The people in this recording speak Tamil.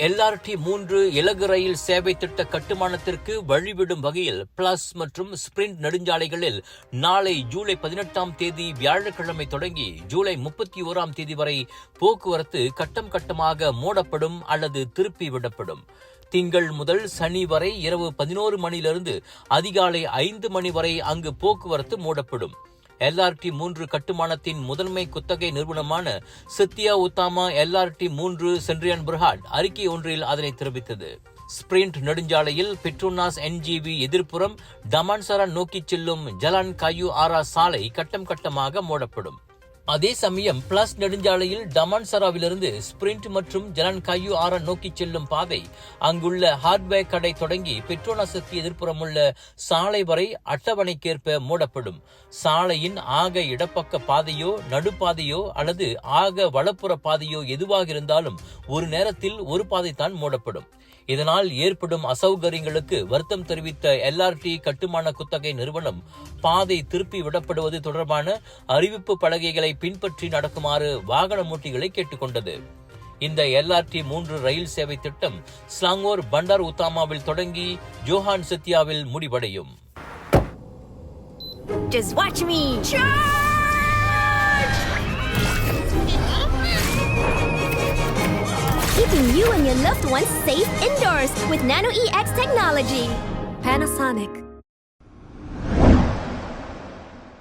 LRT-3 இலகு ரயில் சேவை திட்ட கட்டுமானத்திற்கு வழிவிடும் வகையில் பிளஸ் மற்றும் ஸ்பிரிண்ட் நெடுஞ்சாலைகளில் நாளை ஜூலை 18ஆம் தேதி வியாழக்கிழமை தொடங்கி ஜூலை 31ஆம் தேதி வரை போக்குவரத்து கட்டம் கட்டமாக மூடப்படும் அல்லது திருப்பி விடப்படும். திங்கள் முதல் சனி வரை இரவு 11 மணியிலிருந்து அதிகாலை 5 மணி வரை அங்கு போக்குவரத்து மூடப்படும். LRT-3 கட்டுமானத்தின் முதன்மை குத்தகை நிறுவனமான சத்யா உத்தாமா LRT-3 சென்ட்ரியன் பிரஹாட் அறிக்கை ஒன்றில் அதனை தெரிவித்தது. ஸ்பிரிண்ட் நெடுஞ்சாலையில் பெட்ரோனாஸ் NGV எதிர்ப்புறம் டமான்சரா நோக்கி செல்லும் ஜலான் காயு ஆரா சாலை கட்டம் கட்டமாக மூடப்படும். அதே சமயம் பிளஸ் நெடுஞ்சாலையில் டமான்சராவிலிருந்து ஸ்பிரிண்ட் மற்றும் ஜலான் காயு ஆரா நோக்கி செல்லும் பாதை அங்குள்ள ஹார்ட்வேர் கடை தொடங்கி பெட்ரோனாஸுக்கு எதிர்ப்புறம் உள்ள சாலை வரை அட்டவணைக்கேற்ப மூடப்படும். சாலையின் ஆக இடப்பக்க பாதையோ நடுப்பாதையோ அல்லது ஆக வலப்புற பாதையோ எதுவாக இருந்தாலும் ஒரு நேரத்தில் ஒரு பாதைத்தான் மூடப்படும். இதனால் ஏற்படும் அசௌகரியங்களுக்கு வருத்தம் தெரிவித்த LRT கட்டுமான குத்தகை நிறுவனம் பாதை திருப்பி விடப்படுவது தொடர்பான அறிவிப்பு பலகைகளை பின்பற்றி நடக்குமாறு வாகன ஓட்டிகளை கேட்டுக்கொண்டது. இந்த LRT-3 ரயில் சேவை திட்டம் ஸ்லாங்கோர் பண்டார் உத்தாமாவில் தொடங்கி ஜோஹான் சத்யாவில் முடிவடையும். Just watch me charge! Keeping you and your loved ones safe indoors with Nano EX technology. Panasonic.